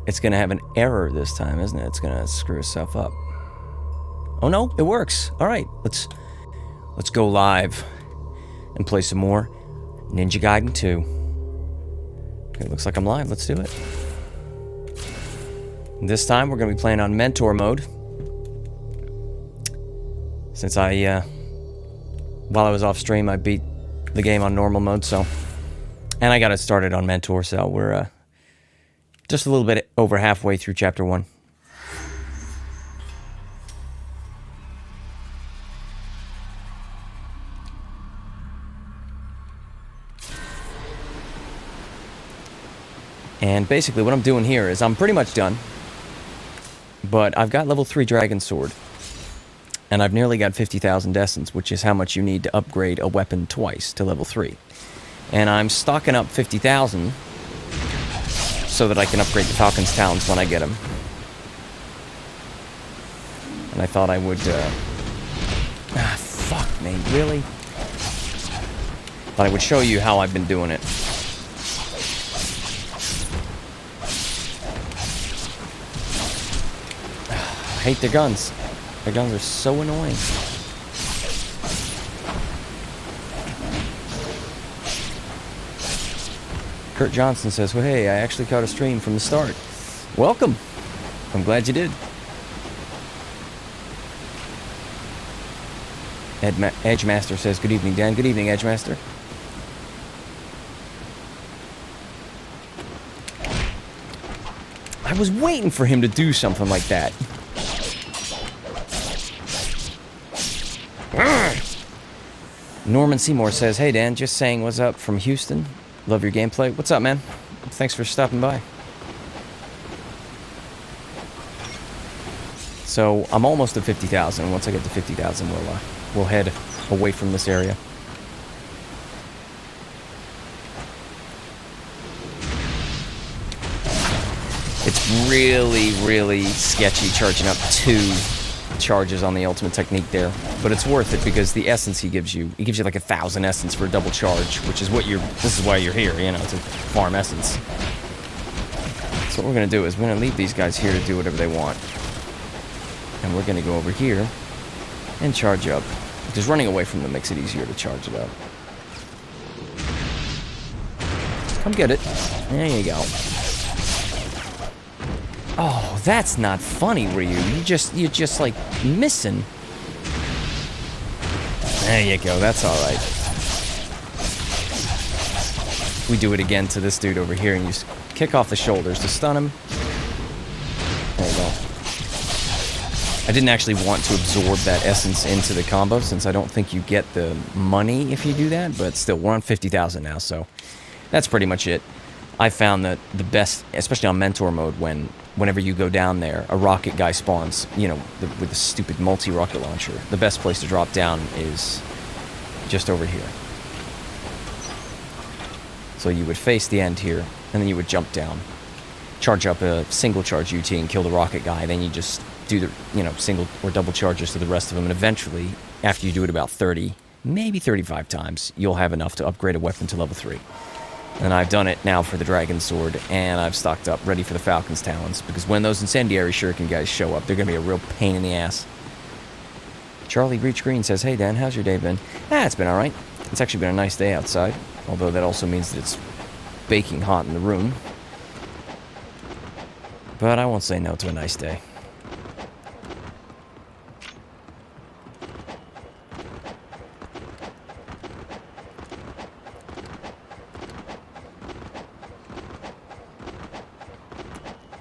it's going to have an error this time, isn't it? It's going to screw itself up. Oh no, it works. All right, let's go live and play some more Ninja Gaiden 2. Okay, looks like I'm live. Let's do it. This time we're going to be playing on Mentor mode. Since while I was off stream, I beat the game on normal mode, so... And I got it started on Mentor, so we're just a little bit over halfway through Chapter 1. And basically what I'm doing here is I'm pretty much done. But I've got level 3 Dragon Sword. And I've nearly got 50,000 Essence, which is how much you need to upgrade a weapon twice to level 3. And I'm stocking up 50,000 so that I can upgrade the Falcon's Talons when I get them. And I thought I would... fuck me, really? Thought I would show you how I've been doing it. I hate their guns. Their guns are so annoying. Kurt Johnson says, well, hey, I actually caught a stream from the start. Welcome. I'm glad you did. Edgemaster says, good evening, Dan. Good evening, Edgemaster. I was waiting for him to do something like that. Norman Seymour says, hey Dan, just saying what's up from Houston. Love your gameplay. What's up, man? Thanks for stopping by. So, I'm almost at 50,000. Once I get to 50,000, we'll head away from this area. It's really, really sketchy charging up 2 charges on the ultimate technique there, but it's worth it because the essence he gives you like 1,000 essence for a double charge, which is what this is why you're here, you know, to farm essence. So what we're gonna do is we're gonna leave these guys here to do whatever they want, and we're gonna go over here and charge up, because running away from them makes it easier to charge it up. Come get it. There you go. Oh, that's not funny, Ryu. You're just like missing. There you go. That's all right. We do it again to this dude over here, and you just kick off the shoulders to stun him. There you go. I didn't actually want to absorb that essence into the combo, since I don't think you get the money if you do that, but still, we're on 50,000 now, so that's pretty much it. I found that the best, especially on Mentor mode, whenever you go down there, a rocket guy spawns, you know, with the stupid multi-rocket launcher. The best place to drop down is just over here. So you would face the end here, and then you would jump down, charge up a single charge UT and kill the rocket guy. Then you just do the, you know, single or double charges to the rest of them, and eventually, after you do it about 30, maybe 35 times, you'll have enough to upgrade a weapon to level 3. And I've done it now for the Dragon Sword, and I've stocked up ready for the Falcon's Talons, because when those incendiary shuriken guys show up, they're going to be a real pain in the ass. Charlie Breach Green says, hey Dan, how's your day been? It's been alright. It's actually been a nice day outside, although that also means that it's baking hot in the room. But I won't say no to a nice day.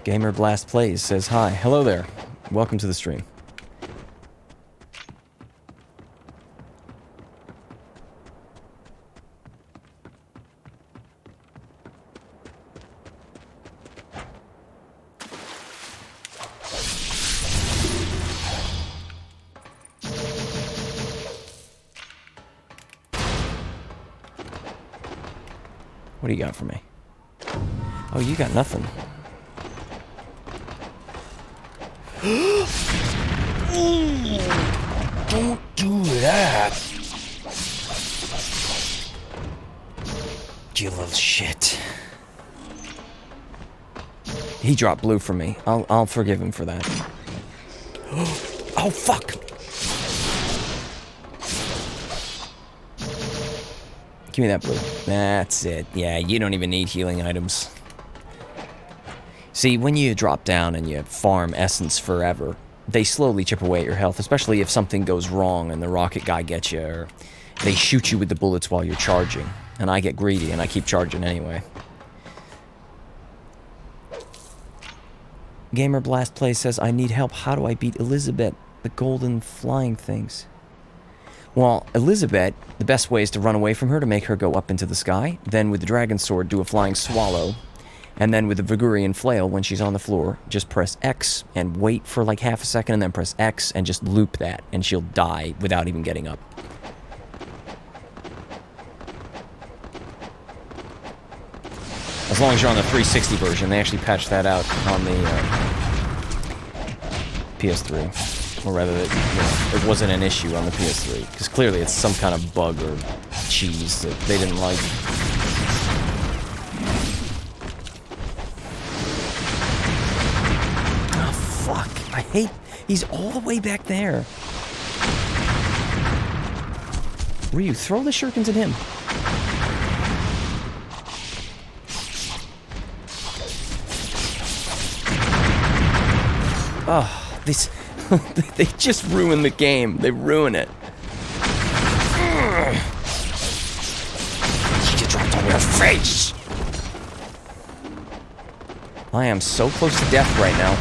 Gamer Blast Plays says, hi, hello there. Welcome to the stream. What do you got for me? Oh, you got nothing. Don't do that. You little shit. He dropped blue for me. I'll forgive him for that. Oh, fuck! Give me that blue. That's it. Yeah, you don't even need healing items. See, when you drop down and you farm essence forever, they slowly chip away at your health, especially if something goes wrong and the rocket guy gets you, or they shoot you with the bullets while you're charging. And I get greedy and I keep charging anyway. Gamer Blast Play says, I need help. How do I beat Elizabeth, the golden flying things? Well, Elizabeth, the best way is to run away from her to make her go up into the sky. Then with the dragon sword, do a flying swallow. And then with the Vigurian flail, when she's on the floor, just press X and wait for like half a second and then press X and just loop that. And she'll die without even getting up. As long as you're on the 360 version. They actually patched that out on the PS3. Or rather, it wasn't an issue on the PS3. Because clearly it's some kind of bug or cheese that they didn't like. Oh, fuck. I hate... He's all the way back there. Ryu, throw the shurikens at him. Oh, this... They just ruined the game. They ruin it. You get dropped on your face. I am so close to death right now.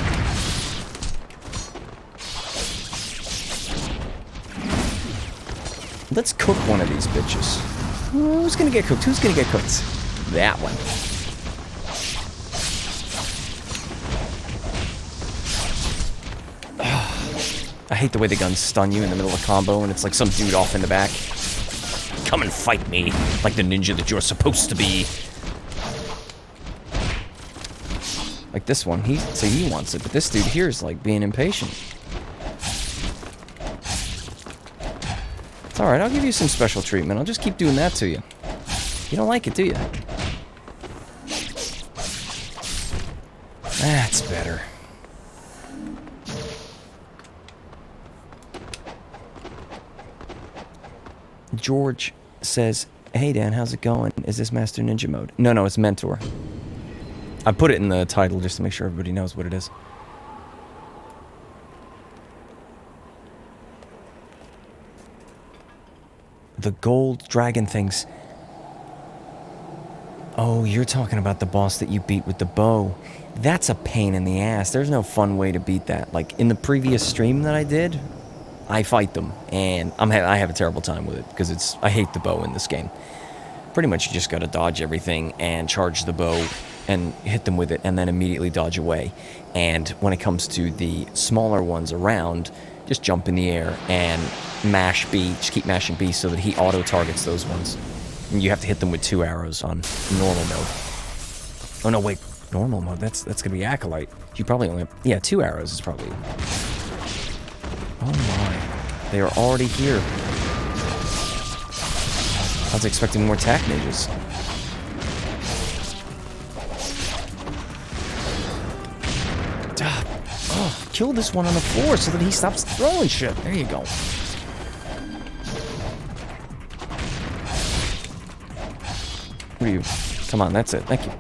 Let's cook one of these bitches. Who's gonna get cooked? Who's gonna get cooked? That one. I hate the way the guns stun you in the middle of a combo and it's like some dude off in the back. Come and fight me, like the ninja that you're supposed to be. Like this one, he wants it, but this dude here is like being impatient. It's alright, I'll give you some special treatment. I'll just keep doing that to you. You don't like it, do you? That's better. George says, hey Dan, how's it going? Is this Master Ninja mode? No, it's Mentor. I put it in the title just to make sure everybody knows what it is. The gold dragon things. Oh, you're talking about the boss that you beat with the bow. That's a pain in the ass. There's no fun way to beat that. Like, in the previous stream that I did, I fight them, and I have a terrible time with it, because I hate the bow in this game. Pretty much you just gotta dodge everything, and charge the bow, and hit them with it, and then immediately dodge away. And when it comes to the smaller ones around, just jump in the air, and mash B, just keep mashing B so that he auto-targets those ones. And you have to hit them with 2 arrows on normal mode. Oh no, wait, normal mode, that's gonna be Acolyte. You probably only have, yeah, 2 arrows is probably... Oh my, they are already here. I was expecting more attack ninjas. Oh, kill this one on the floor so that he stops throwing shit. There you go. What are you? Come on, that's it. Thank you.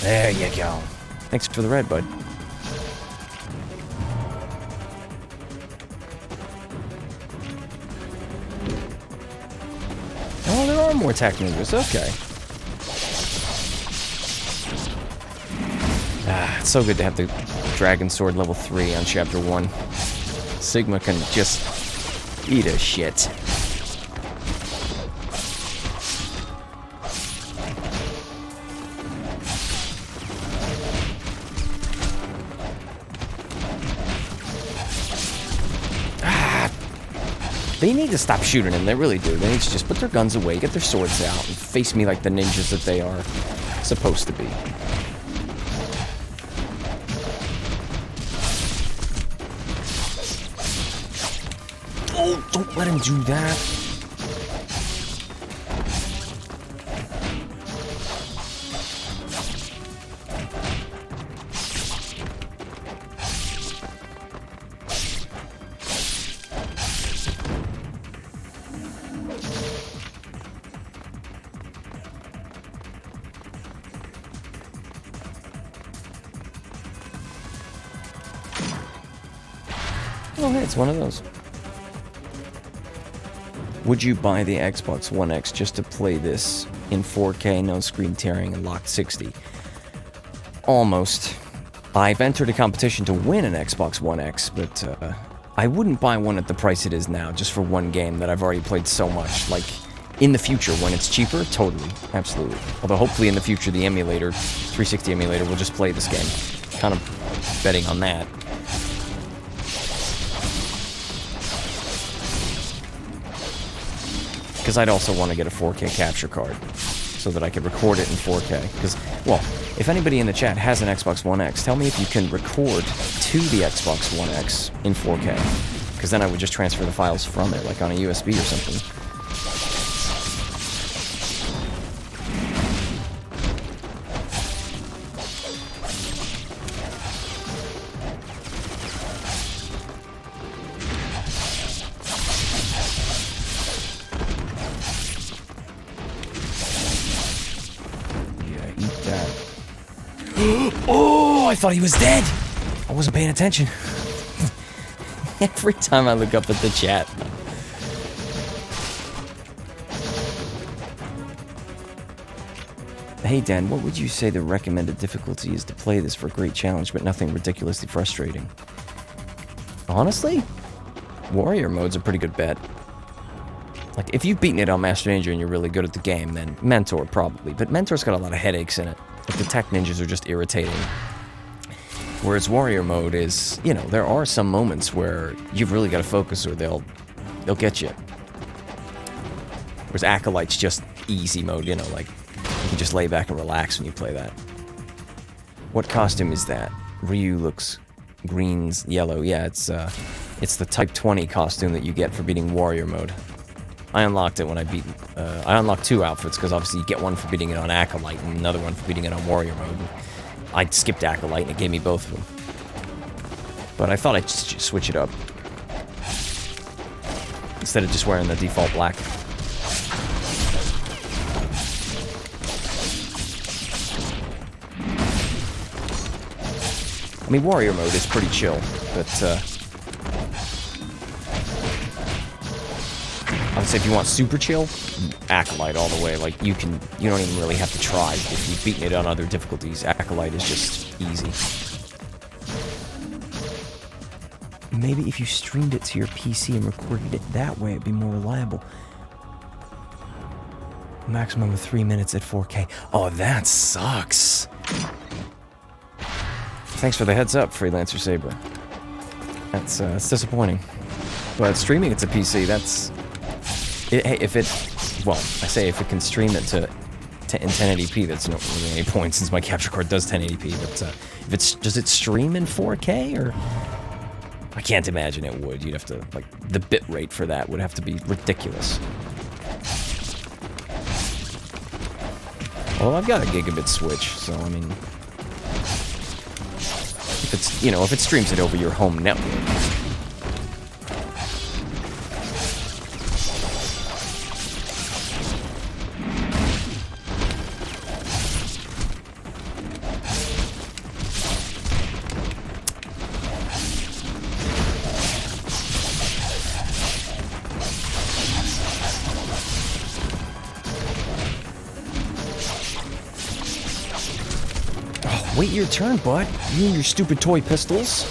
There you go. Thanks for the red, bud. Oh, there are more attack ninjas. Okay. Ah, it's so good to have the Dragon Sword level 3 on Chapter 1. Sigma can just eat a shit. They need to stop shooting him, they really do. They need to just put their guns away, get their swords out, and face me like the ninjas that they are supposed to be. Oh, don't let him do that. Oh, hey, it's one of those. Would you buy the Xbox One X just to play this in 4K, no screen tearing, and locked 60? Almost. I've entered a competition to win an Xbox One X, but I wouldn't buy one at the price it is now, just for one game that I've already played so much. Like, in the future, when it's cheaper, totally, absolutely. Although hopefully in the future, the emulator, 360 emulator, will just play this game. Kind of betting on that. Because I'd also want to get a 4K capture card so that I could record it in 4K. Because, well, if anybody in the chat has an Xbox One X, tell me if you can record to the Xbox One X in 4K. Because then I would just transfer the files from it, like on a USB or something. Oh, I thought he was dead. I wasn't paying attention. Every time I look up at the chat. Hey Dan, what would you say the recommended difficulty is to play this for a great challenge, but nothing ridiculously frustrating? Honestly, Warrior mode's a pretty good bet. Like, if you've beaten it on Master Ninja and you're really good at the game, then Mentor probably. But Mentor's got a lot of headaches in it. Like, the tech ninjas are just irritating. Whereas Warrior mode is, you know, there are some moments where you've really got to focus or they'll get you. Whereas Acolyte's just easy mode, you know, like, you can just lay back and relax when you play that. What costume is that? Ryu looks greens, yellow. Yeah, it's the Type 20 costume that you get for beating Warrior mode. I unlocked it when I beat... I unlocked 2 outfits, because obviously you get one for beating it on Acolyte and another one for beating it on Warrior mode. I skipped Acolyte and it gave me both of them. But I thought I'd switch it up. Instead of just wearing the default black. I mean, Warrior mode is pretty chill, but I would say if you want super chill, Acolyte all the way. Like, you don't even really have to try. If you've beaten it on other difficulties, Acolyte is just easy. Maybe if you streamed it to your PC and recorded it that way, it'd be more reliable. Maximum of 3 minutes at 4K. Oh, that sucks. Thanks for the heads up, Freelancer Saber. That's disappointing. But streaming it to PC, that's... Hey, if it... Well, I say if it can stream it to in 1080p, that's not really any point since my capture card does 1080p, but if it's... Does it stream in 4K, or... I can't imagine it would. You'd have to... Like, the bit rate for that would have to be ridiculous. Well, I've got a gigabit switch, so, I mean... If it's, you know, if it streams it over your home network... Wait your turn, bud. You and your stupid toy pistols.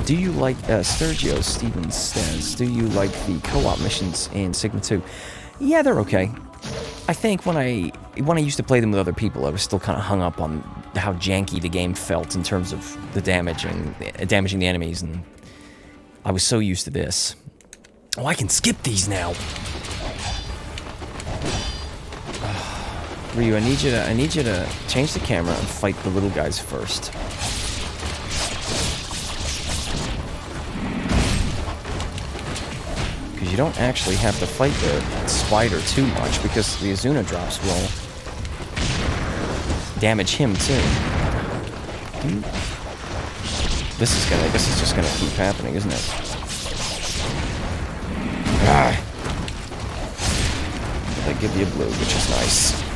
Do you like, Sturgio Stevens says, do you like the co-op missions in Sigma 2? Yeah, they're okay. I think when I used to play them with other people, I was still kind of hung up on how janky the game felt in terms of the damage and damaging the enemies, and I was so used to this. Oh, I can skip these now. Ryu, I need you to change the camera and fight the little guys first. Because you don't actually have to fight the spider too much, because the Azuna drops will damage him too. This is just gonna keep happening, isn't it? Ah. They give you a blue, which is nice.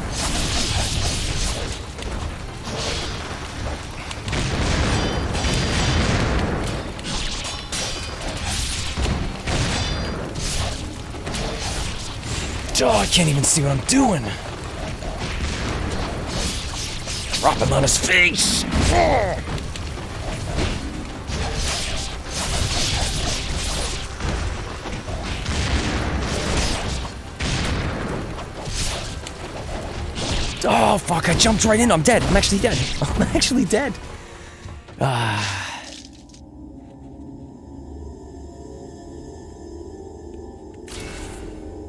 Oh, I can't even see what I'm doing. Drop him on his face. Oh, fuck, I jumped right in. I'm dead. I'm actually dead. I'm actually dead.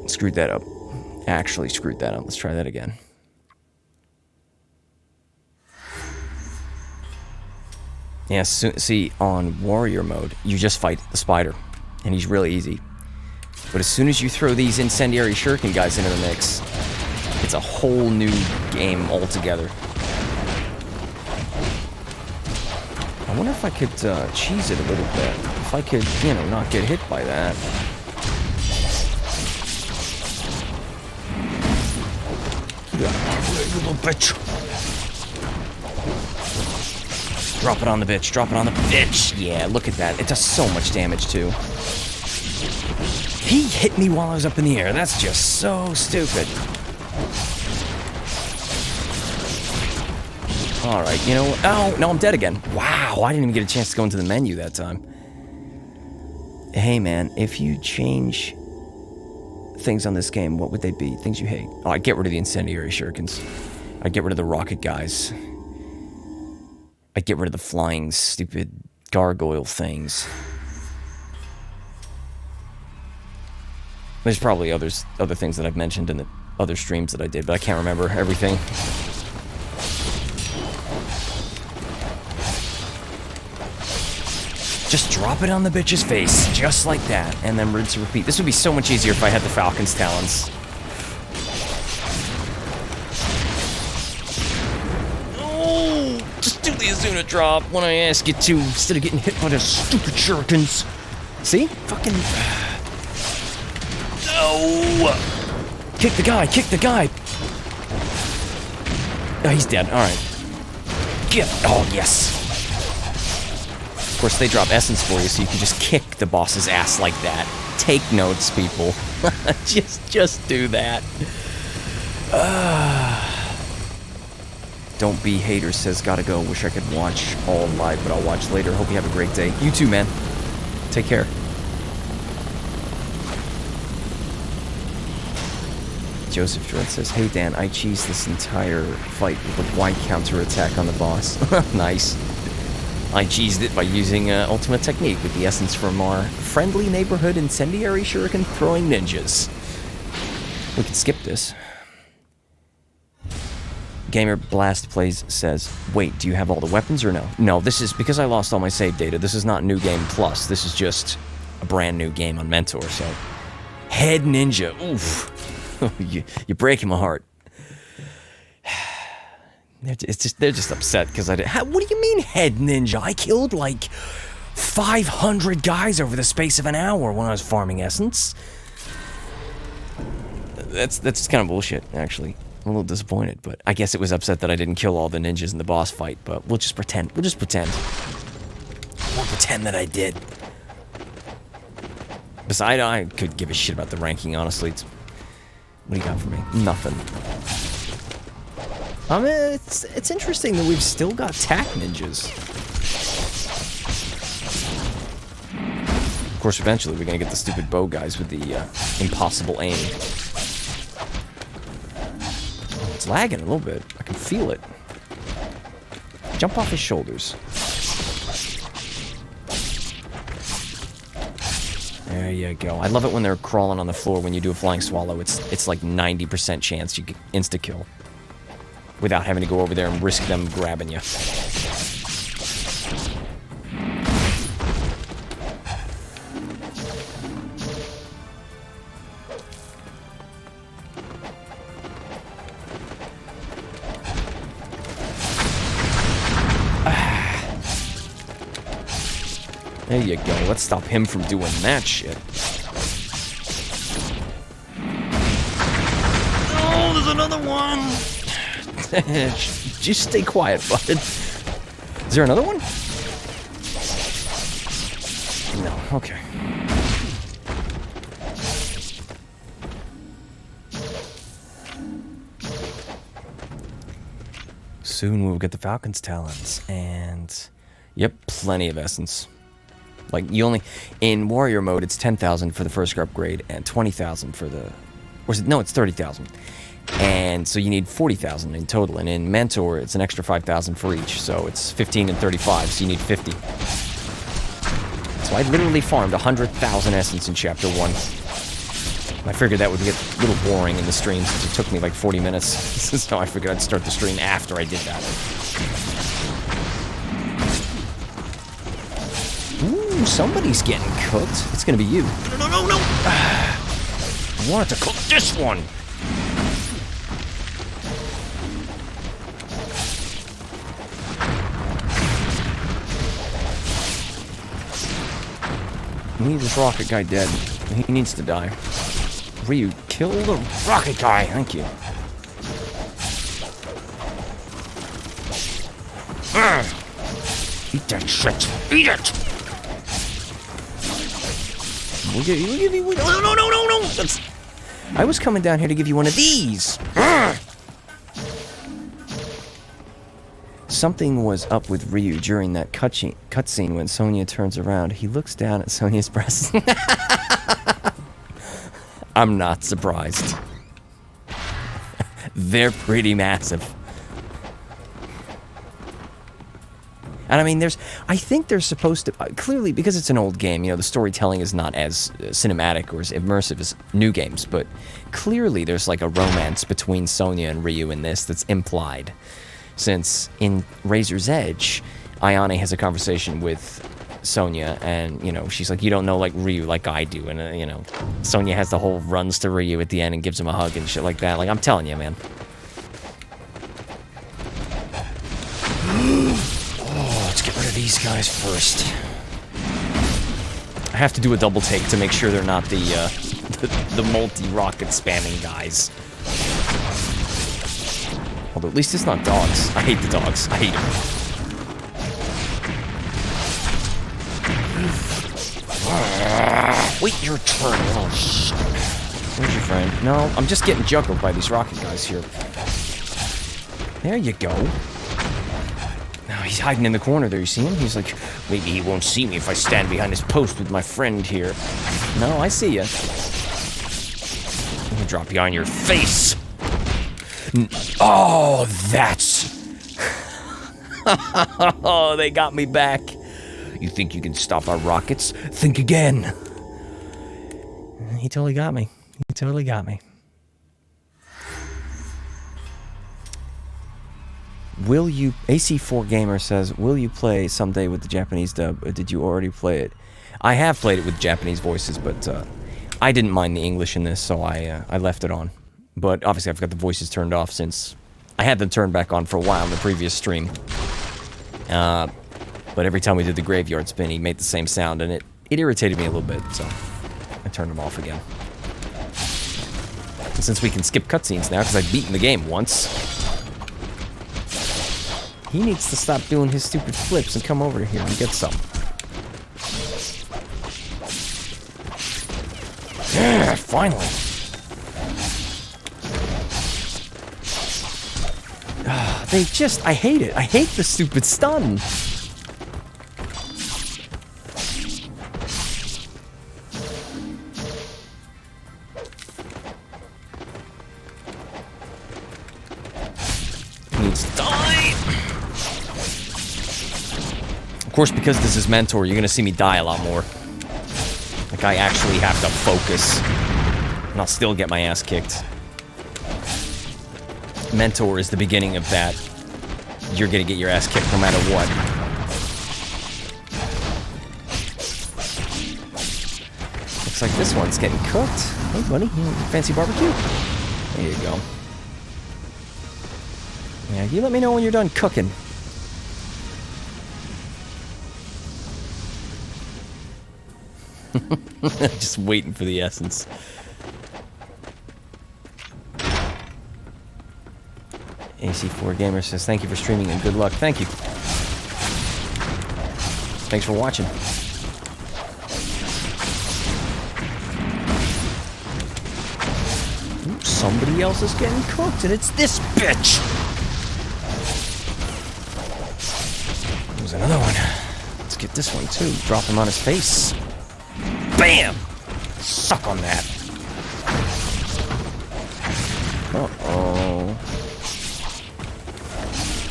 Screwed that up. Actually screwed that up. Let's try that again. Yeah, so, see, on warrior mode, you just fight the spider, and he's really easy. But as soon as you throw these incendiary shuriken guys into the mix, it's a whole new game altogether. I wonder if I could cheese it a little bit. If I could, you know, not get hit by that. You little bitch. Drop it on the bitch. Drop it on the bitch. Yeah, look at that. It does so much damage, too. He hit me while I was up in the air. That's just so stupid. Alright, you know... Oh, no, I'm dead again. Wow, I didn't even get a chance to go into the menu that time. Hey, man, if you change things on this game, what would they be? Things you hate? Oh, I'd get rid of the incendiary shurikens. I'd get rid of the rocket guys. I'd get rid of the flying, stupid gargoyle things. There's probably other things that I've mentioned in the other streams that I did, but I can't remember everything. Just drop it on the bitch's face, just like that, and then rinse and repeat. This would be so much easier if I had the Falcon's talons. Oh, just do the Azuna drop when I ask you to, instead of getting hit by the stupid shurikens. See? Fucking... No! Kick the guy, kick the guy! Oh, he's dead, alright. Get... Oh, yes! Of course, they drop essence for you, so you can just kick the boss's ass like that. Take notes, people. just do that. Don't be haters, says gotta go. Wish I could watch all live, but I'll watch later. Hope you have a great day. You too, man. Take care. Joseph Dredd says, hey Dan, I cheesed this entire fight with a wide counterattack on the boss. Nice. I cheesed it by using ultimate technique with the essence from our friendly neighborhood incendiary shuriken throwing ninjas. We can skip this. Gamer Blast Plays says, wait, do you have all the weapons or no? No, this is because I lost all my save data. This is not New Game Plus. This is just a brand new game on Mentor, so. Head Ninja. Oof. You're breaking my heart. They're just upset because I did. What do you mean, Head Ninja? I killed like 500 guys over the space of an hour when I was farming essence. That's kind of bullshit, actually. I'm a little disappointed, but I guess it was upset that I didn't kill all the ninjas in the boss fight. But we'll just pretend. We'll just pretend. We'll pretend that I did. Besides, I could give a shit about the ranking, honestly. What do you got for me? Nothing. I mean, it's interesting that we've still got tac ninjas. Of course, eventually we're gonna get the stupid bow guys with the impossible aim. Oh, it's lagging a little bit. I can feel it. Jump off his shoulders. There you go. I love it when they're crawling on the floor when you do a flying swallow. It's like 90% chance you get insta-kill. Without having to go over there and risk them grabbing you. There you go. Let's stop him from doing that shit. Oh, there's another one! Just stay quiet, bud. Is there another one? No, okay. soon we'll get the Falcon's Talons. And, yep, plenty of essence. Like, you only... In Warrior mode, it's 10,000 for the first upgrade and 20,000 for the... Or is it, no, it's 30,000. And so you need 40,000 in total. And in Mentor, it's an extra 5,000 for each. So it's 15 and 35, so you need 50. So I literally farmed 100,000 essence in Chapter 1. I figured that would get a little boring in the stream since it took me like 40 minutes. So I figured I'd start the stream after I did that. Ooh, somebody's getting cooked. It's gonna be you. No. I wanted to cook this one. We need this rocket guy dead. He needs to die. Ryu, kill the rocket guy. Thank you. Eat that shit. Eat it. We'll give you. No. I was coming down here to give you one of these. Something was up with Ryu during that cutscene when Sonya turns around. He looks down at Sonya's breasts. I'm not surprised. They're pretty massive. And I mean, I think they're supposed to, clearly, because it's an old game, you know, the storytelling is not as cinematic or as immersive as new games, but clearly there's like a romance between Sonya and Ryu in this that's implied. Since in Razor's Edge, Ayane has a conversation with Sonya, and, you know, she's like, you don't know, like, Ryu like I do, and, you know, Sonya has the whole runs to Ryu at the end and gives him a hug and shit like that. Like, I'm telling you, man. Oh, let's get rid of these guys first. I have to do a double take to make sure they're not the multi-rocket spamming guys. Although, at least it's not dogs. I hate the dogs. I hate them. Wait your turn, little shit. Where's your friend? No, I'm just getting juggled by these rocket guys here. There you go. Now he's hiding in the corner there, you see him? He's like, maybe he won't see me if I stand behind his post with my friend here. No, I see ya. I'm gonna drop you on your face. Oh, that's... Oh, they got me back. You think you can stop our rockets? Think again. He totally got me. He totally got me. Will you... AC4 Gamer says, will you play someday with the Japanese dub, or did you already play it? I have played it with Japanese voices, but I didn't mind the English in this, so I left it on. But obviously I've got the voices turned off since I had them turned back on for a while in the previous stream. But every time we did the graveyard spin, he made the same sound, and it irritated me a little bit, so I turned them off again. And since we can skip cutscenes now, because I've beaten the game once, he needs to stop doing his stupid flips and come over here and get some. Yeah, finally. They just, I hate it. I hate the stupid stun. Needs to die. Of course, because this is Mentor, you're gonna see me die a lot more. Like, I actually have to focus. And I'll still get my ass kicked. Mentor is the beginning of that. You're gonna get your ass kicked no matter what. Looks like this one's getting cooked. Hey, buddy, fancy barbecue? There you go. Yeah, you let me know when you're done cooking. Just waiting for the essence. AC4 Gamer says, thank you for streaming and good luck. Thank you. Thanks for watching. Ooh, somebody else is getting cooked, and it's this bitch! another one. Let's get this one too. Drop him on his face. Bam! Suck on that. Uh-oh.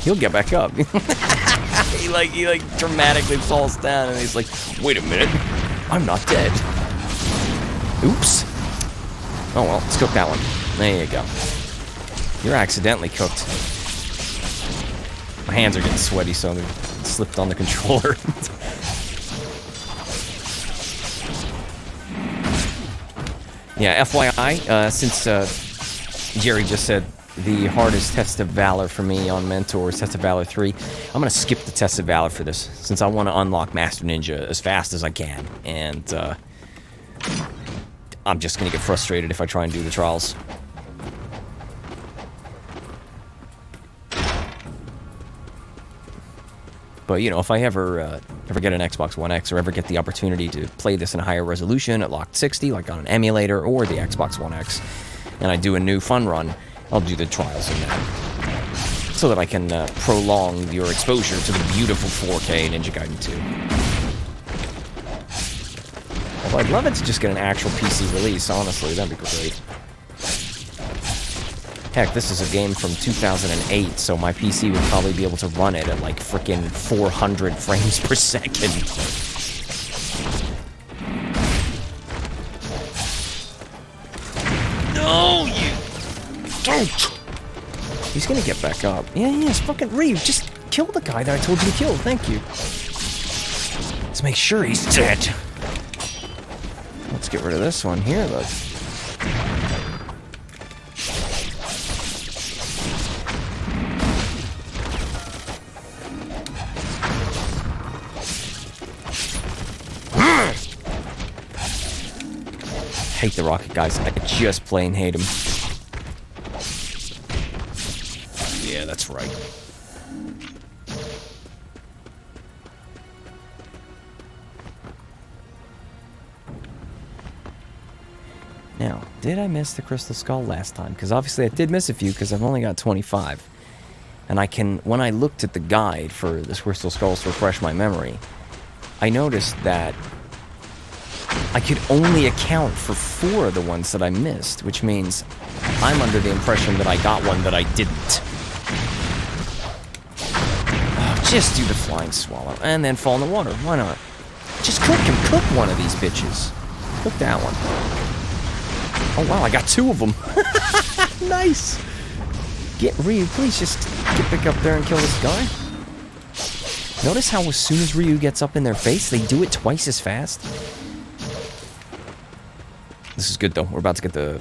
He'll get back up. he like dramatically falls down and he's like, wait a minute. I'm not dead. Oops. Oh well, let's cook that one. There you go. You're accidentally cooked. My hands are getting sweaty, so they slipped on the controller. Yeah, FYI, since Jerry just said the hardest test of valor for me on Mentor is Test of Valor 3, I'm going to skip the Test of Valor for this, since I want to unlock Master Ninja as fast as I can, and I'm just going to get frustrated if I try and do the trials. But, you know, if I ever get an Xbox One X or ever get the opportunity to play this in a higher resolution at locked 60, like on an emulator or the Xbox One X, and I do a new fun run, I'll do the trials in that. So that I can prolong your exposure to the beautiful 4K Ninja Gaiden 2. Although I'd love it to just get an actual PC release, honestly, that'd be great. Heck, this is a game from 2008, so my PC would probably be able to run it at like frickin' 400 frames per second. No, you don't! He's gonna get back up. Yeah, it's fucking Reeve. Just kill the guy that I told you to kill. Thank you. Let's make sure he's dead. Let's get rid of this one here, look. I hate the rocket guys. I just plain hate them. Yeah, that's right. Now, did I miss the Crystal Skull last time? Because obviously I did miss a few because I've only got 25. And I can, when I looked at the guide for this Crystal Skulls to refresh my memory, I noticed that I could only account for 4 of the ones that I missed, which means I'm under the impression that I got one that I didn't. Oh, just do the flying swallow, and then fall in the water. Why not? Just cook him. Cook one of these bitches. Cook that one. Oh, wow, I got 2 of them. Nice. Get Ryu, please just get back up there and kill this guy. Notice how as soon as Ryu gets up in their face, they do it twice as fast. This is good, though. We're about to get the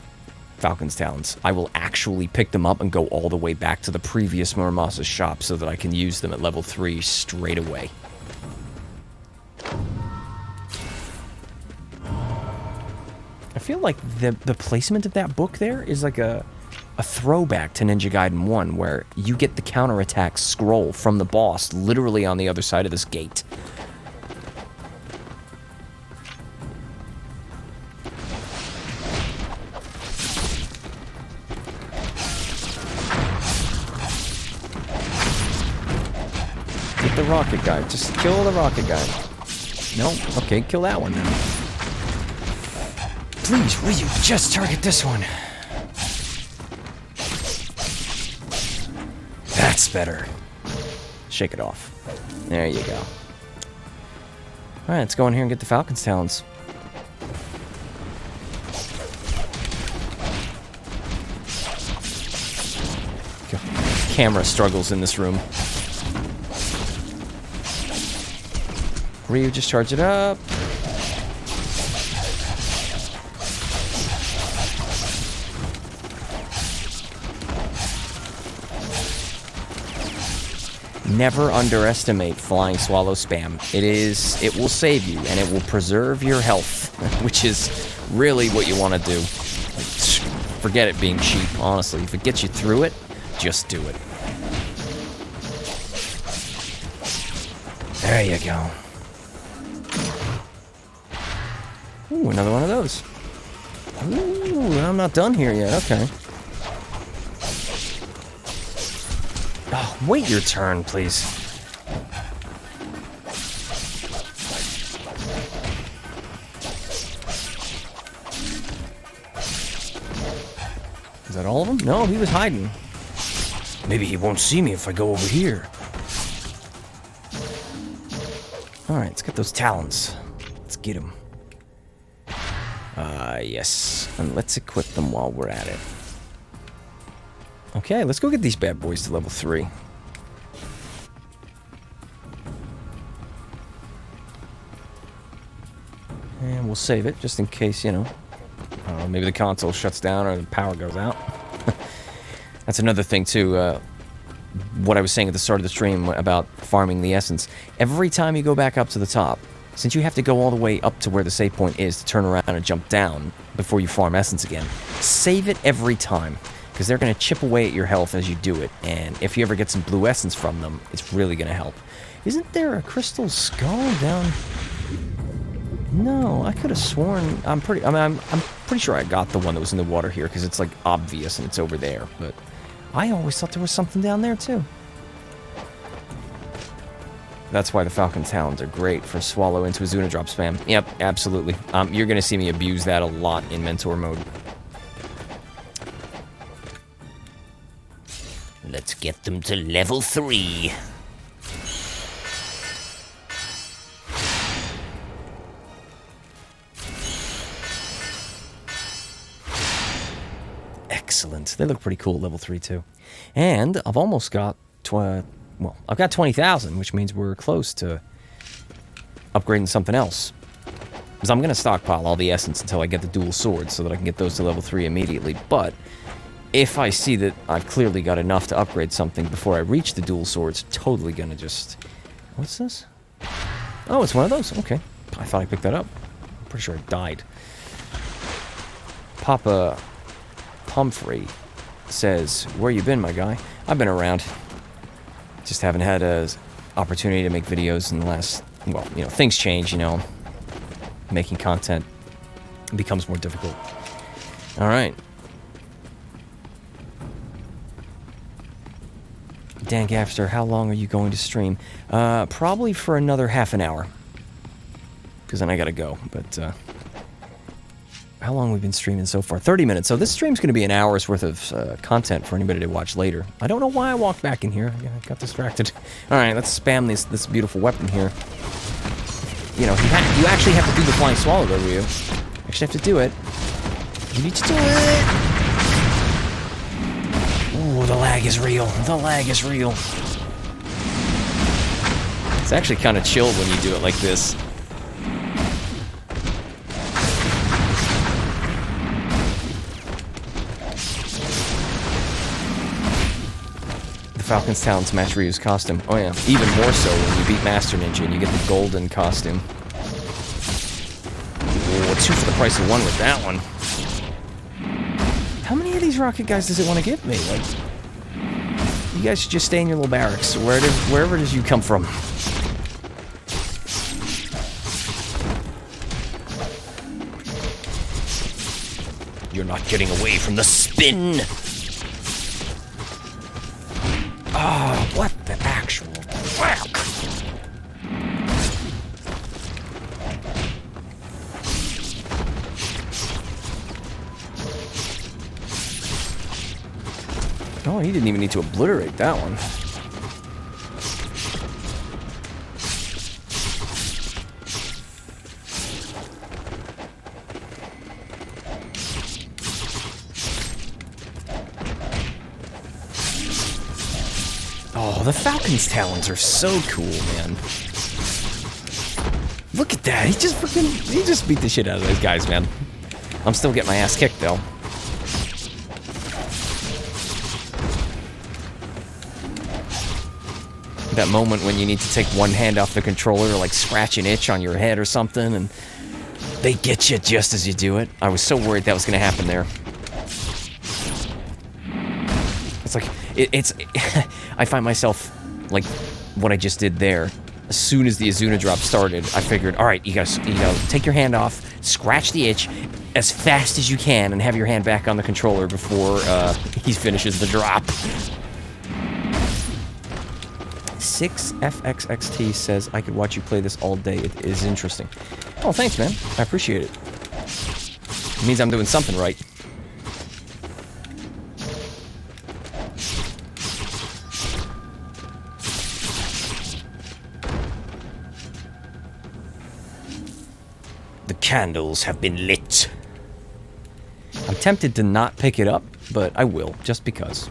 Falcon's Talons. I will actually pick them up and go all the way back to the previous Muramasa's shop so that I can use them at level 3 straight away. I feel like the placement of that book there is like a throwback to Ninja Gaiden 1, where you get the counterattack scroll from the boss literally on the other side of this gate. Get the rocket guy. Just kill the rocket guy. No? Okay, kill that one then. Please, will you just target this one? That's better. Shake it off. There you go. Alright, let's go in here and get the Falcon's Talons. Camera struggles in this room. Ryu, just charge it up. Never underestimate flying swallow spam. It will save you, and it will preserve your health, which is really what you want to do. Forget it being cheap, honestly. If it gets you through it, just do it. There you go. Ooh, another one of those. Ooh, I'm not done here yet. Okay. Oh, wait your turn, please. Is that all of them? No, he was hiding. Maybe he won't see me if I go over here. Alright, let's get those Talons. Let's get them. Yes. And let's equip them while we're at it. Okay, let's go get these bad boys to level 3. And we'll save it, just in case, you know, I don't know, maybe the console shuts down or the power goes out. That's another thing, too, what I was saying at the start of the stream about farming the essence. Every time you go back up to the top, since you have to go all the way up to where the save point is to turn around and jump down before you farm essence again, save it every time, because they're going to chip away at your health as you do it, and if you ever get some blue essence from them, it's really going to help. Isn't there a crystal skull down... No, I could have sworn. I'm pretty sure I got the one that was in the water here because it's like obvious and it's over there. But I always thought there was something down there too. That's why the Falcon Talons are great for swallow into a Zuna drop spam. Yep, absolutely. You're gonna see me abuse that a lot in mentor mode. Let's get them to level 3. Excellent. They look pretty cool at level 3 too. And I've almost got, I've got 20,000, which means we're close to upgrading something else. Because I'm going to stockpile all the essence until I get the dual swords so that I can get those to level 3 immediately. But if I see that I've clearly got enough to upgrade something before I reach the dual swords, totally going to just... What's this? Oh, it's one of those. Okay. I thought I picked that up. I'm pretty sure it died. Papa Humphrey says, where you been, my guy? I've been around. Just haven't had an opportunity to make videos in the last... Well, you know, things change, you know. Making content becomes more difficult. Alright. Dangavster, how long are you going to stream? Probably for another half an hour. Because then I gotta go, but, how long have we been streaming so far? 30 minutes. So this stream's going to be an hour's worth of content for anybody to watch later. I don't know why I walked back in here. I got distracted. All right, let's spam this beautiful weapon here. You know, you actually have to do the flying swallow, though, Ryu. You actually have to do it. You need to do it. Ooh, the lag is real. The lag is real. It's actually kind of chill when you do it like this. Falcon's Talons match Ryu's costume. Oh yeah, even more so when you beat Master Ninja and you get the golden costume. Ooh, 2 for the price of 1 with that one. How many of these rocket guys does it want to give me? Like, you guys should just stay in your little barracks, wherever does you come from. You're not getting away from the spin! Oh, what the actual whack! Oh, he didn't even need to obliterate that one. Oh, the Falcon's Talons are so cool, man. Look at that. He just beat the shit out of those guys, man. I'm still getting my ass kicked, though. That moment when you need to take one hand off the controller to, like, scratch an itch on your head or something, and they get you just as you do it. I was so worried that was going to happen there. It's like, it's I find myself, like, what I just did there. As soon as the Azuna drop started, I figured, all right, you gotta take your hand off, scratch the itch as fast as you can, and have your hand back on the controller before he finishes the drop. 6FXXT says, I could watch you play this all day. It is interesting. Oh, thanks, man. I appreciate it. It means I'm doing something right. candles have been lit. I'm tempted to not pick it up, but I will, just because.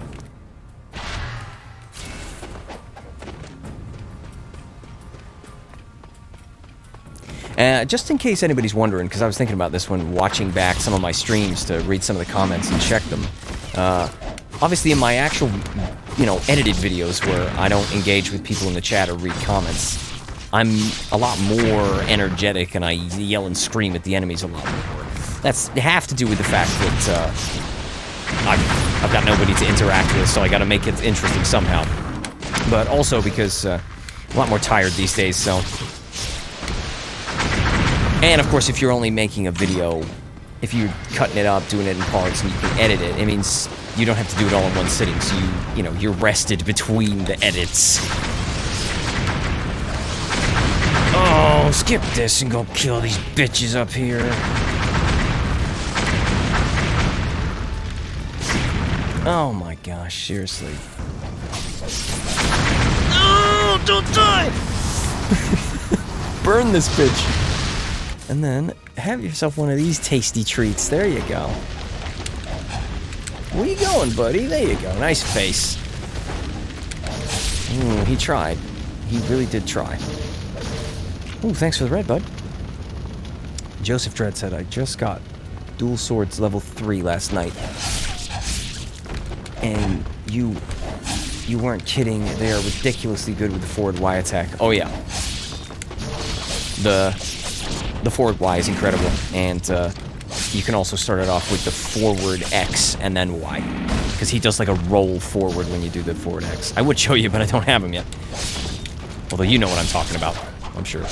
Just in case anybody's wondering, because I was thinking about this when watching back some of my streams to read some of the comments and check them. Obviously, in my actual, edited videos where I don't engage with people in the chat or read comments, I'm a lot more energetic and I yell and scream at the enemies a lot more. That's half to do with the fact that I've got nobody to interact with, so I gotta make it interesting somehow. But also because I'm a lot more tired these days, so... And of course, if you're only making a video, if you're cutting it up, doing it in parts, and you can edit it, it means you don't have to do it all in one sitting, so you're rested between the edits. Oh, skip this and go kill these bitches up here. Oh my gosh, seriously. No, don't die! Burn this bitch. And then, have yourself one of these tasty treats. There you go. Where you going, buddy? There you go. Nice face. Ooh, he tried. He really did try. Ooh, thanks for the red, bud. Joseph Dredd said, I just got dual swords level 3 last night. And you weren't kidding. They are ridiculously good with the forward Y attack. Oh, yeah. The forward Y is incredible, and you can also start it off with the forward X and then Y, because he does like a roll forward when you do the forward X. I would show you, but I don't have him yet. Although you know what I'm talking about, I'm sure.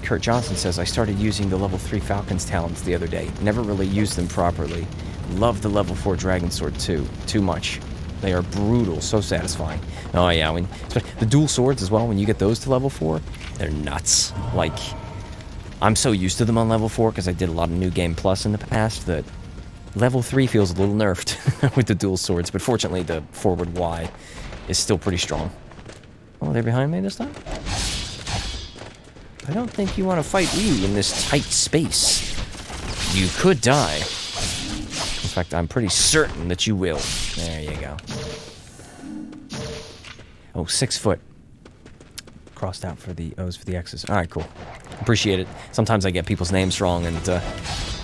Kurt Johnson says, I started using the level 3 Falcon's Talons the other day. Never really used them properly. Love the level 4 Dragon Sword too. Too much. They are brutal, so satisfying. Oh yeah, the dual swords as well, when you get those to level 4, they're nuts. Like, I'm so used to them on level 4 because I did a lot of New Game Plus in the past that level 3 feels a little nerfed with the dual swords, but fortunately the forward Y is still pretty strong. Oh, they're behind me this time? I don't think you want to fight you in this tight space. You could die. In fact, I'm pretty certain that you will. There you go. Oh, 6 foot. Crossed out for the O's for the X's. Alright, cool. Appreciate it. Sometimes I get people's names wrong, and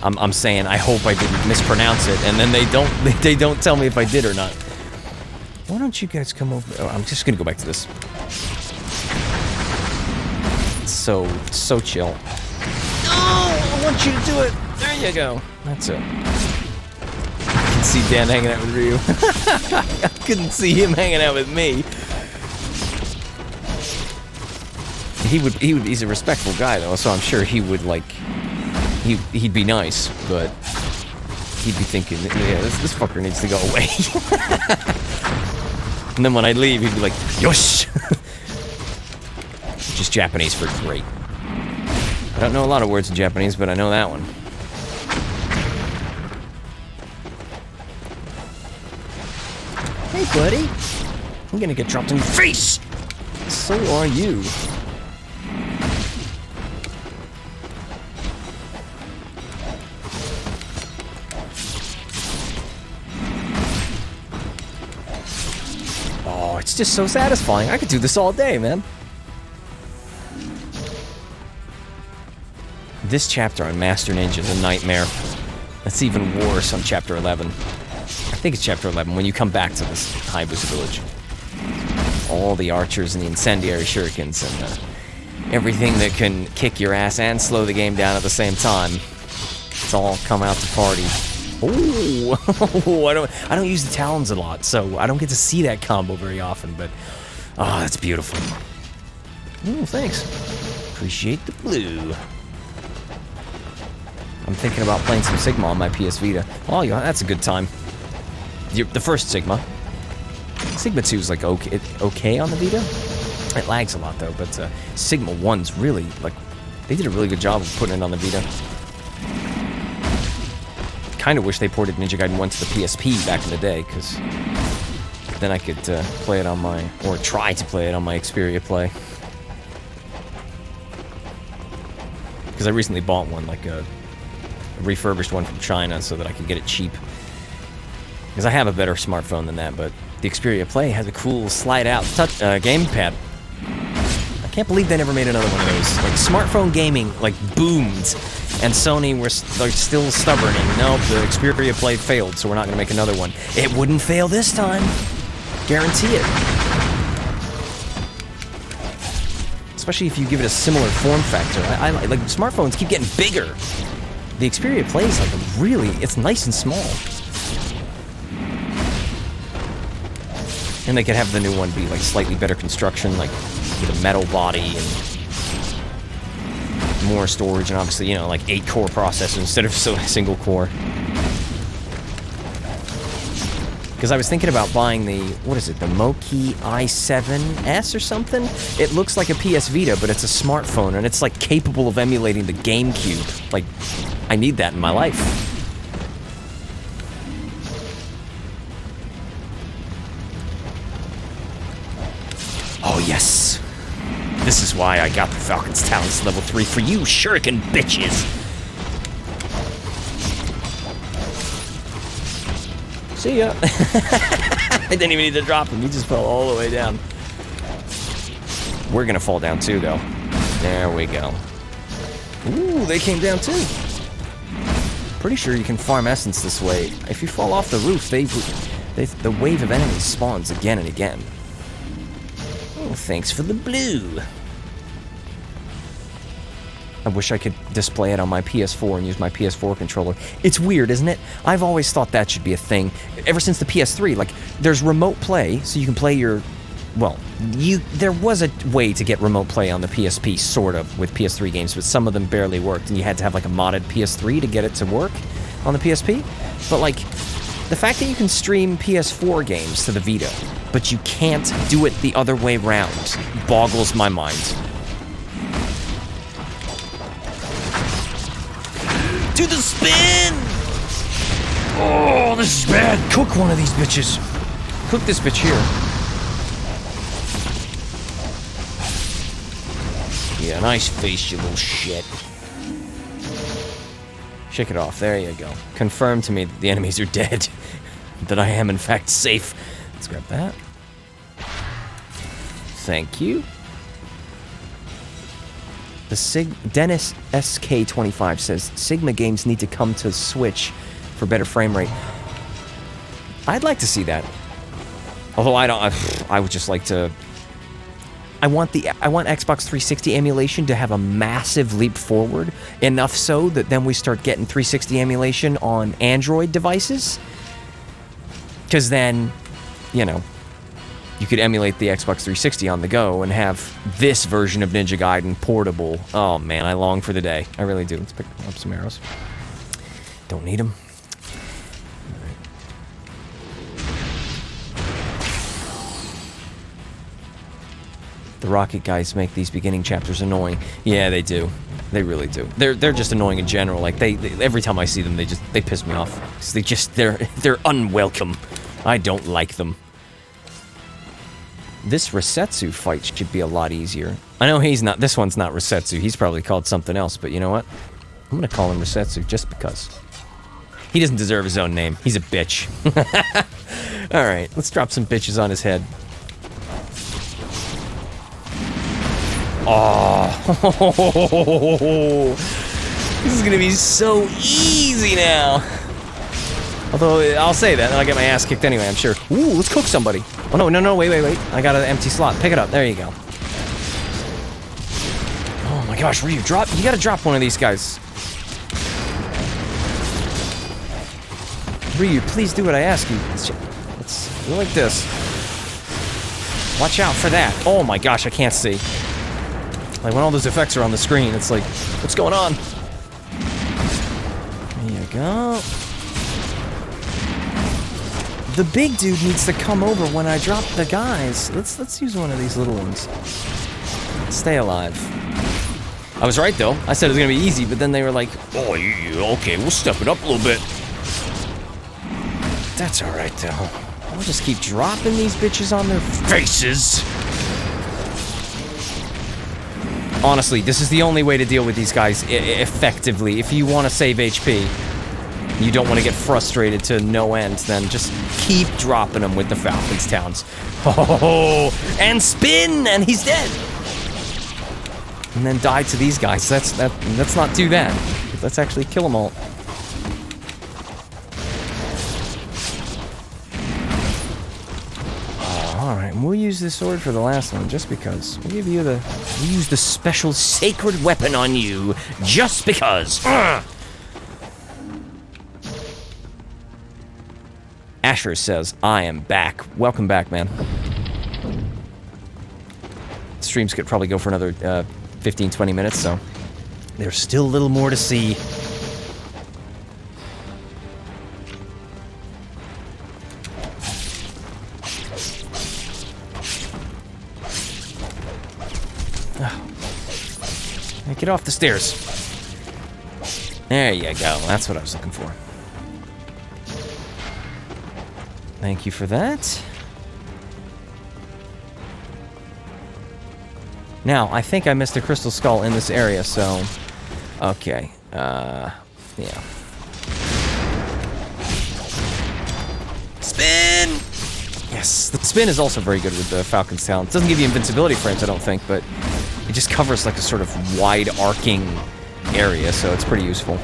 I'm saying I hope I didn't mispronounce it, and then they don't tell me if I did or not. Why don't you guys come over? Oh, I'm just gonna go back to this. It's so chill. Oh, I want you to do it. There you go. That's it. I can see Dan hanging out with Ryu. I couldn't see him hanging out with me. He's a respectful guy though, so I'm sure he would he'd be nice, but he'd be thinking, yeah, this fucker needs to go away. And then when I leave, he'd be like, yosh! Which is Japanese for great. I don't know a lot of words in Japanese, but I know that one. Hey, buddy. I'm gonna get dropped in your face! So are you. Oh, it's just so satisfying. I could do this all day, man. This chapter on Master Ninja is a nightmare. That's even worse on Chapter 11. I think it's Chapter 11, when you come back to this Hayabusa village. All the archers and the incendiary shurikens and everything that can kick your ass and slow the game down at the same time. It's all come out to party. Ooh, I don't use the Talons a lot, so I don't get to see that combo very often, but oh, that's beautiful. Ooh, thanks. Appreciate the blue. I'm thinking about playing some Sigma on my PS Vita. Oh, yeah, that's a good time. The first Sigma. Sigma 2 is like okay on the Vita. It lags a lot though, but Sigma 1's really they did a really good job of putting it on the Vita. Kind of wish they ported Ninja Gaiden 1 to the PSP back in the day, because then I could play it on my, or try to play it on my Xperia Play. because I recently bought one, like a refurbished one from China, so that I could get it cheap. Because I have a better smartphone than that, but the Xperia Play has a cool slide-out touch gamepad. I can't believe they never made another one of those. Like, smartphone gaming, like, boomed, and Sony were still stubborn, and nope, the Xperia Play failed, so we're not going to make another one. It wouldn't fail this time. Guarantee it. Especially if you give it a similar form factor. I like smartphones keep getting bigger. The Xperia Play is like it's nice and small. And they could have the new one be like slightly better construction, like with a metal body and more storage, and obviously, you know, like 8-core processor instead of single core. Because I was thinking about buying the, what is it, the Moki i7S or something? It looks like a PS Vita, but it's a smartphone, and it's like capable of emulating the GameCube. Like, I need that in my life. Oh, yes. This is why I got the Falcon's Talons level 3 for you shuriken bitches. See ya. I didn't even need to drop him. He just fell all the way down. We're gonna fall down too, though. There we go. Ooh, they came down too. Pretty sure you can farm essence this way. If you fall off the roof, the wave of enemies spawns again and again. Oh, thanks for the blue. I wish I could display it on my PS4 and use my PS4 controller. It's weird, isn't it? I've always thought that should be a thing. Ever since the PS3, like, there's remote play, so you can play your... Well, there was a way to get remote play on the PSP, sort of, with PS3 games, but some of them barely worked, and you had to have, like, a modded PS3 to get it to work on the PSP. But, like, the fact that you can stream PS4 games to the Vita, but you can't do it the other way around, boggles my mind. Do the spin! Oh, this is bad. Cook one of these bitches. Cook this bitch here. Yeah, nice face, you little shit. Shake it off. There you go. Confirm to me that the enemies are dead. That I am, in fact, safe. Let's grab that. Thank you. Dennis SK25 says, Sigma games need to come to Switch for better frame rate. I'd like to see that. Although I would just like to... I want Xbox 360 emulation to have a massive leap forward, enough so that then we start getting 360 emulation on Android devices. Because then, you know, you could emulate the Xbox 360 on the go and have this version of Ninja Gaiden portable. Oh man, I long for the day. I really do. Let's pick up some arrows. Don't need them. The Rocket guys make these beginning chapters annoying. Yeah, they do. They really do. They're just annoying in general. Like they every time I see them, they piss me off. 'Cause they're unwelcome. I don't like them. This Resetsu fight should be a lot easier. I know this one's not Resetsu. He's probably called something else, but you know what? I'm gonna call him Resetsu just because. He doesn't deserve his own name. He's a bitch. Alright, let's drop some bitches on his head. Oh, this is gonna be so easy now. Although, I'll say that, and I'll get my ass kicked anyway, I'm sure. Ooh, let's cook somebody. Oh, no, wait. I got an empty slot. Pick it up. There you go. Oh my gosh, where do you drop? You gotta drop one of these guys. Ryu, please do what I ask you. Let's go like this. Watch out for that. Oh my gosh, I can't see. Like, when all those effects are on the screen, it's like, what's going on? There you go. The big dude needs to come over when I drop the guys. Let's use one of these little ones. Stay alive. I was right, though. I said it was gonna be easy, but then they were like, oh, okay, we'll step it up a little bit. That's alright, though. I'll just keep dropping these bitches on their faces. Honestly, this is the only way to deal with these guys effectively. If you want to save HP, you don't want to get frustrated to no end, then just keep dropping them with the Falcon's Talons. Oh, and spin, and he's dead. And then die to these guys. Let's not do that. Let's actually kill them all. Alright, and we'll use this sword for the last one, just because. We'll use the special sacred weapon on you, just because. Asher says, I am back. Welcome back, man. Streams could probably go for another 15, 20 minutes, so there's still a little more to see. Get off the stairs. There you go. That's what I was looking for. Thank you for that. Now, I think I missed a crystal skull in this area, so... Okay. Yeah. Spin! Yes, the spin is also very good with the Falcon's Talons. It doesn't give you invincibility frames, I don't think, but it just covers like a sort of wide arcing area, so it's pretty useful.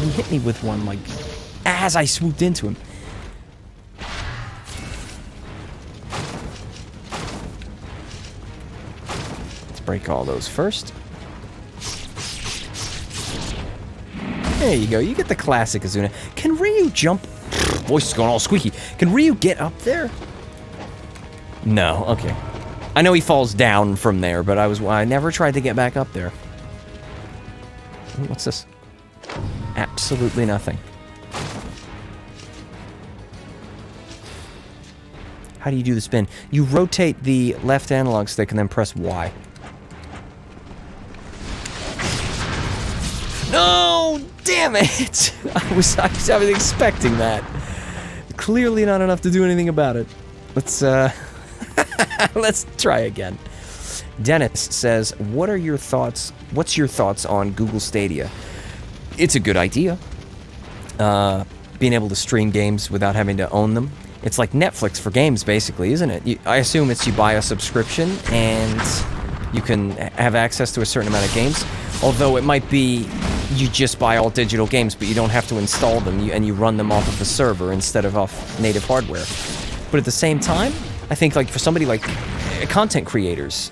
He hit me with one, like, as I swooped into him. Let's break all those first. There you go, you get the classic Azuna. Can Ryu jump? Voice is going all squeaky. Can Ryu get up there? No, okay. I know he falls down from there, but I never tried to get back up there. What's this? Absolutely nothing. How do you do the spin? You rotate the left analog stick and then press Y. No! Damn it! I was expecting that. Clearly not enough to do anything about it. Let's let's try again. Dennis says, "What are your thoughts? What's your thoughts on Google Stadia?" It's a good idea. Being able to stream games without having to own them. It's like Netflix for games, basically, isn't it? I assume it's you buy a subscription and you can have access to a certain amount of games. Although it might be you just buy all digital games, but you don't have to install them, and you run them off of a server instead of off native hardware. But at the same time, I think like for somebody like content creators,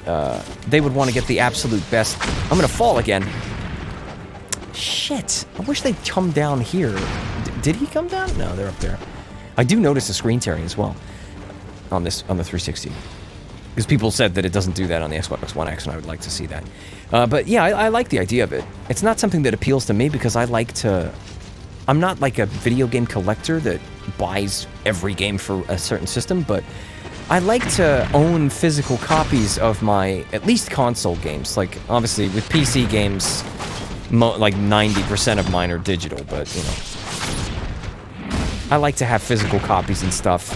they would want to get the absolute best. I'm gonna fall again. Shit! I wish they'd come down here. Did he come down? No, they're up there. I do notice the screen tearing as well on the 360, because people said that it doesn't do that on the Xbox One X, and I would like to see that. But yeah, I like the idea of it. It's not something that appeals to me because I like to. I'm not like a video game collector that buys every game for a certain system, but I like to own physical copies of my, at least console games. Like, obviously, with PC games, like 90% of mine are digital, but, you know. I like to have physical copies and stuff.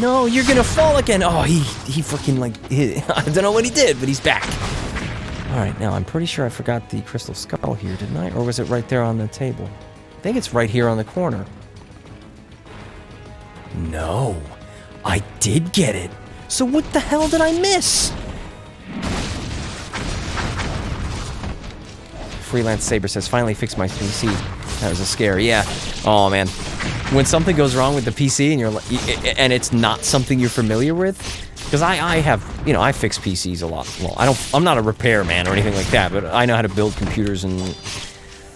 No, you're gonna fall again! Oh, he freaking, like, I don't know what he did, but he's back. Alright, now I'm pretty sure I forgot the crystal skull here, didn't I? Or was it right there on the table? I think it's right here on the corner. No, I did get it. So what the hell did I miss? Freelance Saber says, finally fixed my PC. That was a scare, yeah. Oh man, when something goes wrong with the PC and you're like, and it's not something you're familiar with, because I have, you know, I fix PCs a lot. Well, I'm not a repairman or anything like that, but I know how to build computers and,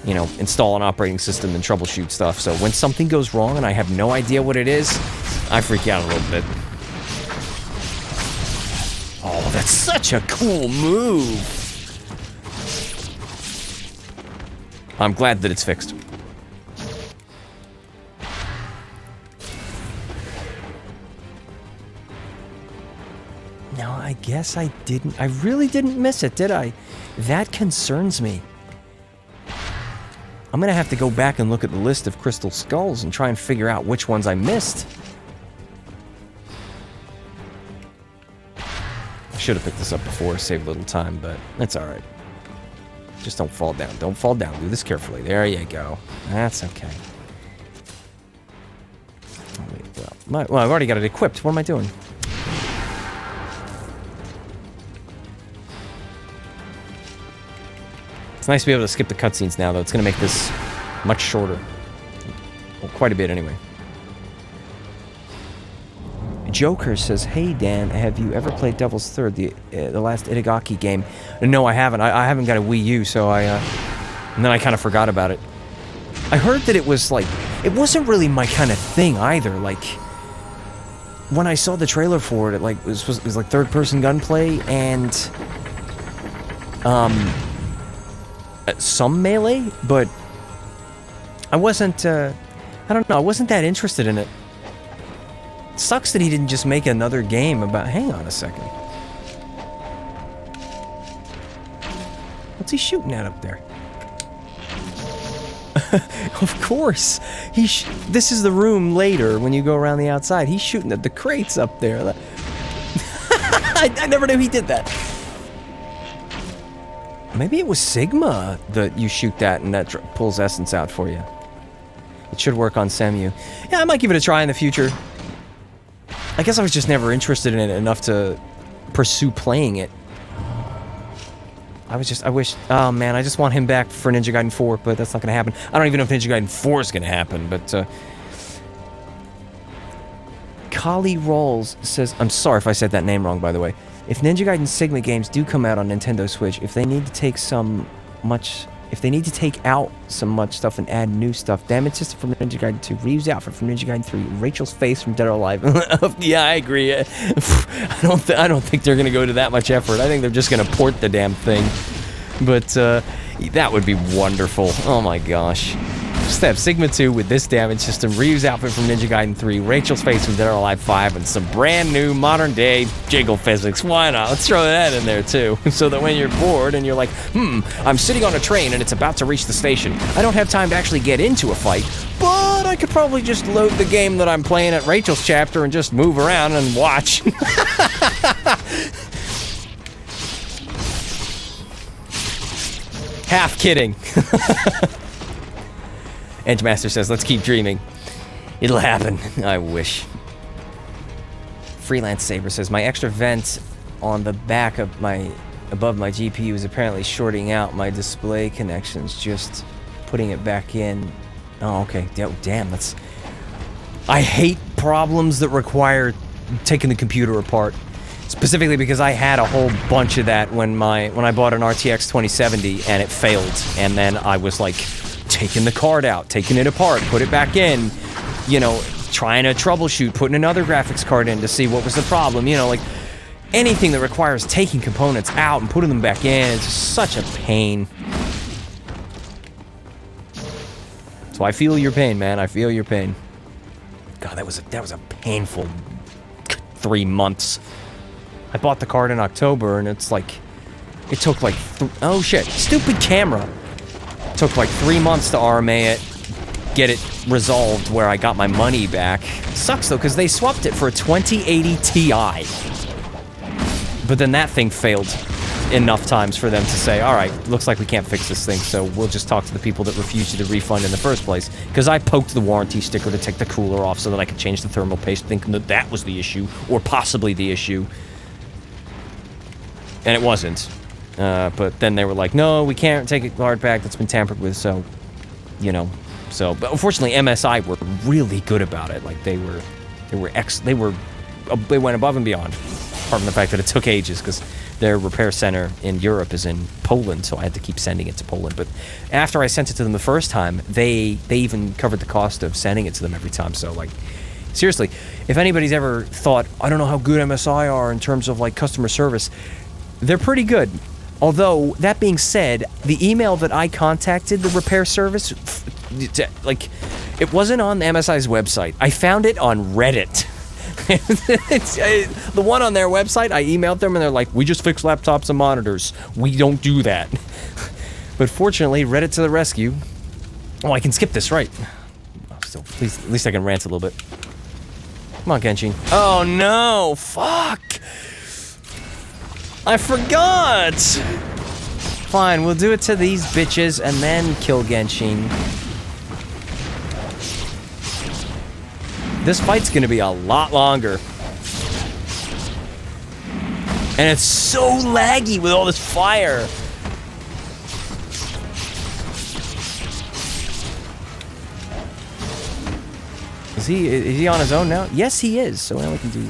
you know, install an operating system and troubleshoot stuff. So when something goes wrong and I have no idea what it is, I freak out a little bit. Oh, that's such a cool move. I'm glad that it's fixed. No, I guess I didn't. I really didn't miss it, did I? That concerns me. I'm gonna have to go back and look at the list of crystal skulls and try and figure out which ones I missed. Should have picked this up before, save a little time, but that's alright. Just don't fall down. Don't fall down. Do this carefully. There you go. That's okay. Oh, wait, well, I've already got it equipped. What am I doing? It's nice to be able to skip the cutscenes now, though. It's going to make this much shorter. Well, quite a bit, anyway. Joker says, "Hey Dan, have you ever played Devil's Third, the last Itagaki game?" No, I haven't. I haven't got a Wii U, so and then I kind of forgot about it. I heard that it was like, it wasn't really my kind of thing either. Like, when I saw the trailer for it, it was like third-person gunplay and some melee, but I wasn't. I don't know. I wasn't that interested in it. Sucks that he didn't just make another game about... Hang on a second. What's he shooting at up there? Of course. This is the room later when you go around the outside. He's shooting at the crates up there. I never knew he did that. Maybe it was Sigma that you shoot that and that pulls essence out for you. It should work on Semu. Yeah, I might give it a try in the future. I guess I was just never interested in it enough to pursue playing it. I wish, oh man, I just want him back for Ninja Gaiden 4, but that's not gonna happen. I don't even know if Ninja Gaiden 4 is gonna happen, but, Kali Rolls says, I'm sorry if I said that name wrong, by the way. If Ninja Gaiden Sigma games do come out on Nintendo Switch, if they need to take out some much stuff and add new stuff, damage system from Ninja Gaiden 2, Ryu's outfit from Ninja Gaiden 3, Rachel's face from Dead or Alive. Yeah, I agree. I don't think they're gonna go to that much effort. I think they're just gonna port the damn thing. But that would be wonderful. Oh my gosh. Just have Sigma 2 with this damage system, Ryu's outfit from Ninja Gaiden 3, Rachel's face from Dead or Alive 5, and some brand new modern day jiggle physics. Why not? Let's throw that in there too. So that when you're bored and you're like, I'm sitting on a train and it's about to reach the station. I don't have time to actually get into a fight, but I could probably just load the game that I'm playing at Rachel's chapter and just move around and watch. Half kidding. Edgemaster says, let's keep dreaming. It'll happen. I wish. Freelance Saber says, my extra vent on the back of above my GPU is apparently shorting out my display connections. Just putting it back in. Oh, okay. Damn, that's... I hate problems that require taking the computer apart. Specifically because I had a whole bunch of that when I bought an RTX 2070 and it failed. And then I was like... taking the card out, taking it apart, put it back in, you know, trying to troubleshoot, putting another graphics card in to see what was the problem, you know, like, anything that requires taking components out and putting them back in is such a pain. So I feel your pain, man, I feel your pain. God, that was a painful 3 months. I bought the card in October, and it's like, it took like, oh shit, stupid camera. Took like 3 months to RMA it, get it resolved where I got my money back. Sucks though, because they swapped it for a 2080 Ti. But then that thing failed enough times for them to say, alright, looks like we can't fix this thing, so we'll just talk to the people that refused you the refund in the first place. Because I poked the warranty sticker to take the cooler off so that I could change the thermal paste, thinking that that was the issue, or possibly the issue. And it wasn't. But then they were like, no, we can't take a card back that's been tampered with, so, you know. So, but unfortunately, MSI were really good about it. Like, they went above and beyond. Apart from the fact that it took ages, because their repair center in Europe is in Poland, so I had to keep sending it to Poland. But after I sent it to them the first time, they even covered the cost of sending it to them every time. So, like, seriously, if anybody's ever thought, I don't know how good MSI are in terms of, like, customer service, they're pretty good. Although, that being said, the email that I contacted the repair service, like, it wasn't on MSI's website. I found it on Reddit. The one on their website, I emailed them and they're like, we just fix laptops and monitors. We don't do that. But fortunately, Reddit to the rescue. Oh, I can skip this, right? Oh, still, please, at least I can rant a little bit. Come on, Genshin. Oh no, fuck! I forgot! Fine, we'll do it to these bitches and then kill Genshin. This fight's gonna be a lot longer. And it's so laggy with all this fire. Is he on his own now? Yes, he is. So now we can do...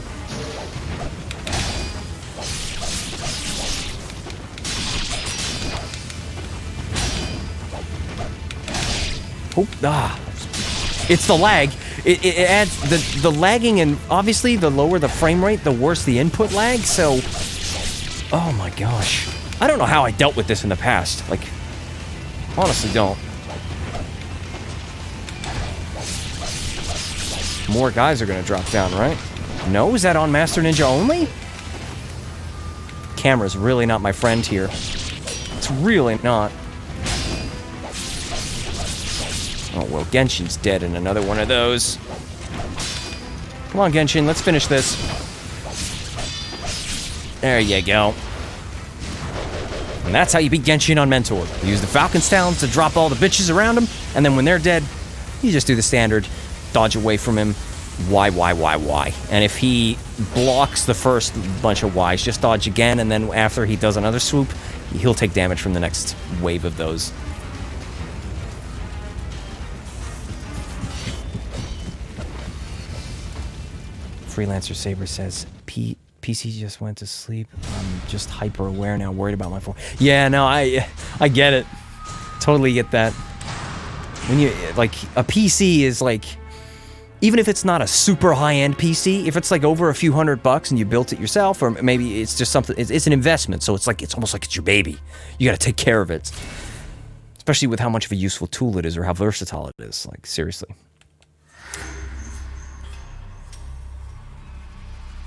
Oh, it's the lag. It adds the lagging, and obviously the lower the frame rate, the worse the input lag. So, oh my gosh, I don't know how I dealt with this in the past. Like, honestly, don't. More guys are gonna drop down, right? No, is that on Master Ninja only? Camera's really not my friend here. It's really not. Oh, well, Genshin's dead in another one of those. Come on, Genshin, let's finish this. There you go. And that's how you beat Genshin on Mentor. You use the Falcon's Talons to drop all the bitches around him, and then when they're dead, you just do the standard, dodge away from him, Y. And if he blocks the first bunch of Ys, just dodge again, and then after he does another swoop, he'll take damage from the next wave of those. Freelancer Saber says, PC just went to sleep. I'm just hyper aware now, worried about my phone. Yeah, no, I get it. Totally get that. When you, like, a PC is like, even if it's not a super high-end PC, if it's like over a few $100 and you built it yourself, or maybe it's just something, it's an investment, so it's like, it's almost like it's your baby. You gotta take care of it. Especially with how much of a useful tool it is, or how versatile it is, like, seriously.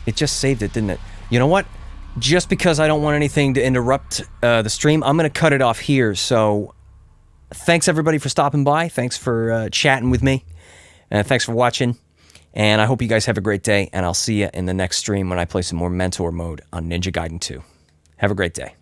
It just saved it, didn't it? You know what? Just because I don't want anything to interrupt the stream, I'm going to cut it off here. So, thanks everybody for stopping by. Thanks for chatting with me. Thanks for watching. And I hope you guys have a great day. And I'll see you in the next stream when I play some more Mentor mode on Ninja Gaiden 2. Have a great day.